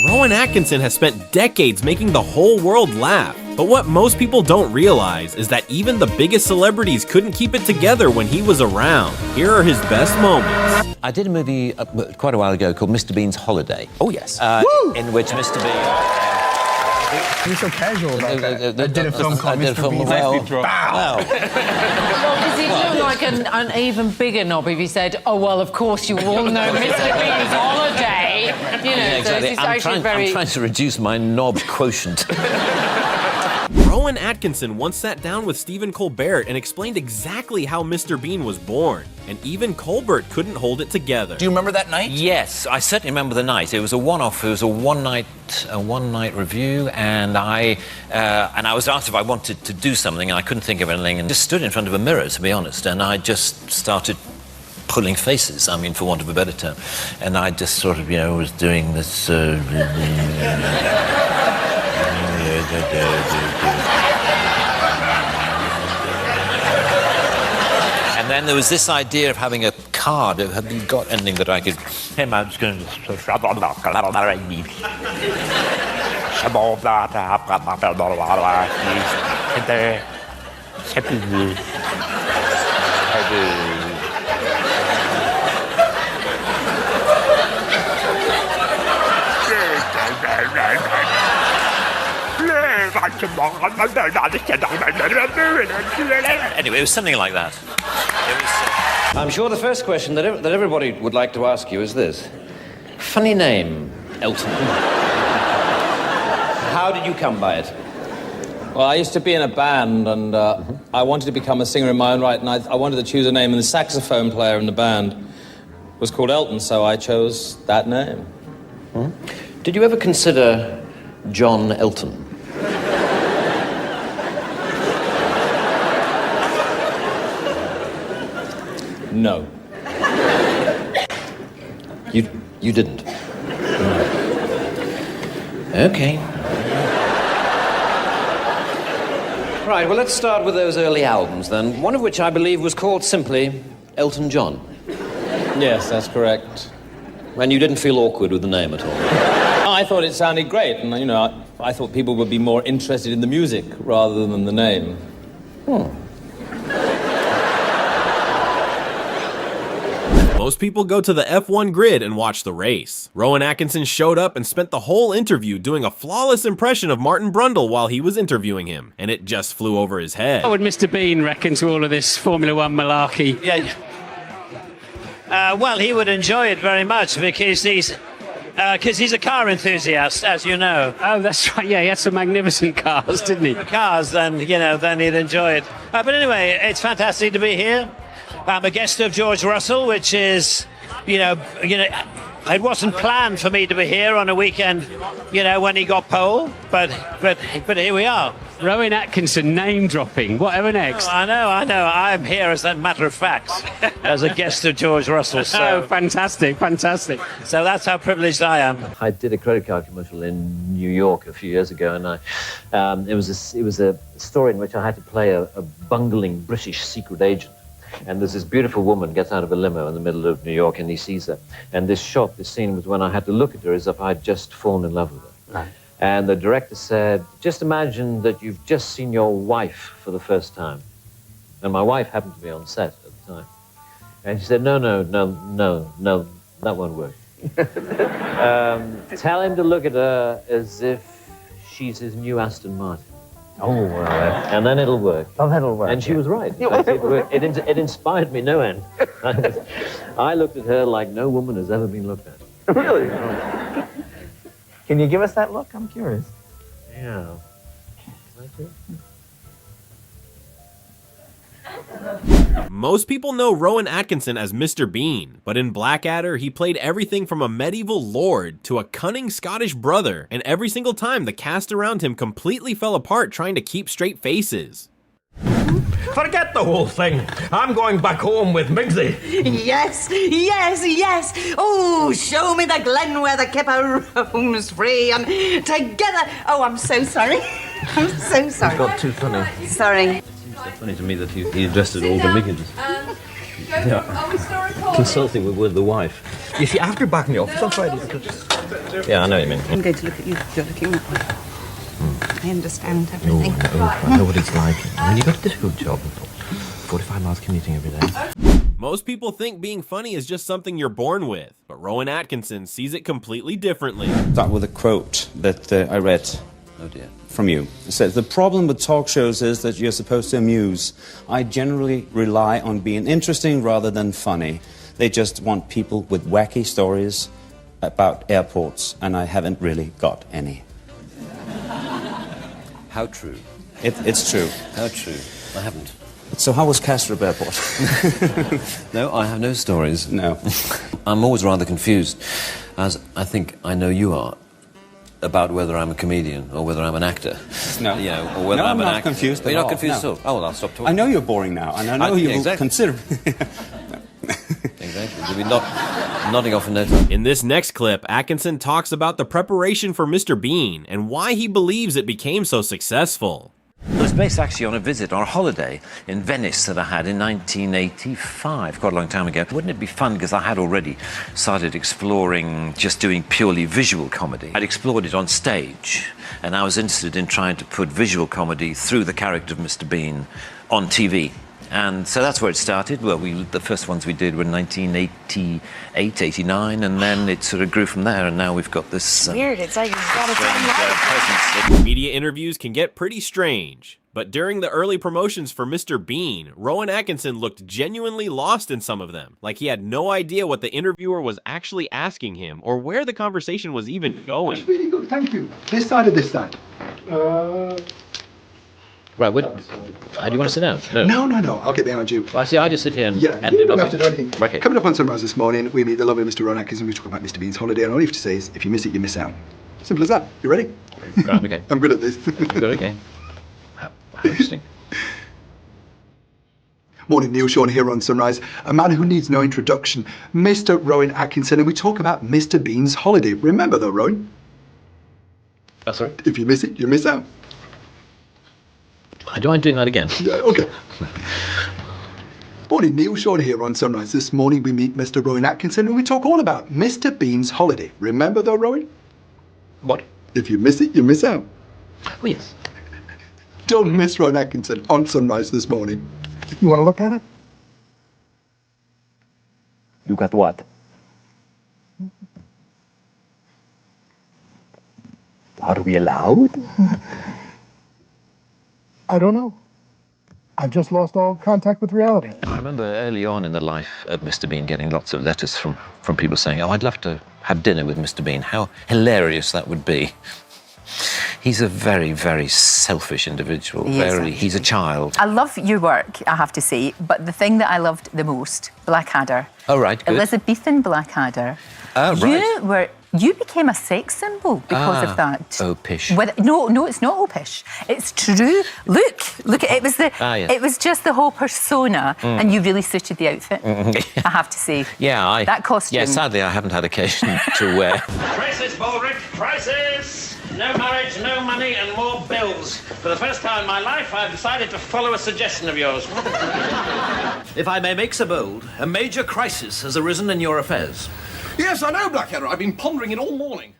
Rowan Atkinson has spent decades making the whole world laugh. But what most people don't realize is that even the biggest celebrities couldn't keep it together when he was around. Here are his best moments. I did a movie quite a while ago called Mr. Bean's Holiday. Oh, yes. In which Mr. Bean... You're so casual about that. I did a film called Mr. Bean's Wow. Well, because he'd look like an even bigger knob if he said, oh, well, of course you all know Mr. Bean's Holiday. You know, Yeah, exactly. so it's I'm trying to reduce my knob quotient. Rowan Atkinson once sat down with Stephen Colbert and explained exactly how Mr. Bean was born, and even Colbert couldn't hold it together. Do you remember that night? Yes, I certainly remember the night. It was a one-off. It was a one-night review, and I was asked if I wanted to do something, and I couldn't think of anything, and just stood in front of a mirror, to be honest, and I just started pulling faces, I mean, for want of a better term, and I just sort of, you know, was doing this. And then there was this idea of having a card. Have you got anything that I could... Hey, I'm just going to... Anyway, it was something like that. I'm sure the first question that everybody would like to ask you is this. Funny name, Elton. How did you come by it? Well, I used to be in a band, and I wanted to become a singer in my own right, and I wanted to choose a name, and the saxophone player in the band was called Elton, so I chose that name. Hmm? Did you ever consider John Elton? No. You didn't? Okay. Right, well, let's start with those early albums, then. One of which I believe was called simply Elton John. Yes, that's correct. And you didn't feel awkward with the name at all? I thought it sounded great, and, you know, I thought people would be more interested in the music rather than the name. Most people go to the F1 grid and watch the race. Rowan Atkinson showed up and spent the whole interview doing a flawless impression of Martin Brundle while he was interviewing him, and it just flew over his head. What would Mr. Bean reckon to all of this Formula One malarkey? Yeah. Well, he would enjoy it very much because he's a car enthusiast, as you know. Oh, that's right. Yeah, he had some magnificent cars, didn't he? Cars, then he'd enjoy it. But anyway, it's fantastic to be here. I'm a guest of George Russell, which is, you know, it wasn't planned for me to be here on a weekend, you know, when he got pole, but here we are. Rowan Atkinson name-dropping. Whatever next? Oh, I know. I'm here as a matter of fact, as a guest of George Russell. So. Oh, fantastic. So that's how privileged I am. I did a credit card commercial in New York a few years ago, and it was a story in which I had to play a bungling British secret agent. And there's this beautiful woman gets out of a limo in the middle of New York, and he sees her. And this scene was when I had to look at her as if I'd just fallen in love with her. Right. And the director said, just imagine that you've just seen your wife for the first time. And my wife happened to be on set at the time. And she said, no, that won't work. Tell him to look at her as if she's his new Aston Martin. Oh, well. And then it'll work. Oh, that'll work. And she was right. It inspired me no end. I looked at her like no woman has ever been looked at. Really? Can you give us that look? I'm curious. Yeah. Most people know Rowan Atkinson as Mr. Bean, but in Blackadder, he played everything from a medieval lord to a cunning Scottish brother, and every single time the cast around him completely fell apart trying to keep straight faces. Forget the whole thing. I'm going back home with Migsy. Yes. Oh, show me the glen where the kipper roams free and together. Oh, I'm so sorry. I'm so sorry. Got too funny. Sorry. It's so funny to me that he addressed it all to Miggins. Consulting with the wife. You see, after back in the office on Friday, because Yeah, I know what you mean. I'm going to look at you. You're looking that way. I understand everything. I know what it's like. I mean, you've got a difficult job. 45 miles commuting every day. Most people think being funny is just something you're born with, but Rowan Atkinson sees it completely differently. Start with a quote that I read. Oh dear. From you. It says, "The problem with talk shows is that you're supposed to amuse. I generally rely on being interesting rather than funny. They just want people with wacky stories about airports, and I haven't really got any." How true. It's true. How true. I haven't. So how was Kastrup Airport? No, I have no stories. No. I'm always rather confused, as I think I know you are, about whether I'm a comedian or whether I'm an actor. No. You know, or whether No, I'm an not actor. confused at You're not all, confused no. at all? Oh, well, I'll stop talking. I know you're boring now, and I know you will exactly. consider... Exactly. You'll be nodding off in no time. In this next clip, Atkinson talks about the preparation for Mr. Bean and why he believes it became so successful. It was based actually on a visit or a holiday in Venice that I had in 1985, quite a long time ago. Wouldn't it be fun, because I had already started exploring just doing purely visual comedy. I'd explored it on stage, and I was interested in trying to put visual comedy through the character of Mr. Bean on TV. And so that's where it started. Well, the first ones we did were in 1988, 89, and then it sort of grew from there, and now we've got this... Weird, it's like you've got its own life. presence. Media interviews can get pretty strange, but during the early promotions for Mr. Bean, Rowan Atkinson looked genuinely lost in some of them, like he had no idea what the interviewer was actually asking him or where the conversation was even going. That's really good, thank you. This side or this side? Right, do you want to sit down? No, I'll get behind you. Well, I see, I just sit here and... Yeah, you don't have to do anything. Okay. Coming up on Sunrise this morning, we meet the lovely Mr. Rowan Atkinson. We talk about Mr. Bean's holiday, and all you have to say is, if you miss it, you miss out. Simple as that. You ready? Right, okay. I'm good at this. Good, okay. How interesting. Morning, Neil Sean here on Sunrise. A man who needs no introduction, Mr. Rowan Atkinson, and we talk about Mr. Bean's holiday. Remember though, Rowan? That's right. If you miss it, you miss out. Do you mind doing that again? Yeah, okay. Morning, Neil Sean here on Sunrise. This morning we meet Mr. Rowan Atkinson and we talk all about Mr. Bean's holiday. Remember though, Rowan? What? If you miss it, you miss out. Oh, yes. Don't miss Rowan Atkinson on Sunrise this morning. You want to look at it? Look at what? Are we allowed? I don't know. I've just lost all contact with reality. I remember early on in the life of Mr. Bean getting lots of letters from people saying, "Oh, I'd love to have dinner with Mr. Bean. How hilarious that would be." He's a very, very selfish individual. He's a child. I love your work, I have to say, but the thing that I loved the most, Blackadder. Oh, right, good. Elizabethan Blackadder. Right. You became a sex symbol because of that. Oh, pish. No, it's not oh pish. It's true. Look at it. Yes. It was just the whole persona, and you really suited the outfit. I have to say. Yeah, that costume. Yeah, sadly, I haven't had occasion to wear. Crisis, Baldrick, crisis! No marriage, no money, and more bills. For the first time in my life, I've decided to follow a suggestion of yours. If I may make so bold, a major crisis has arisen in your affairs. Yes, I know, Blackadder. I've been pondering it all morning.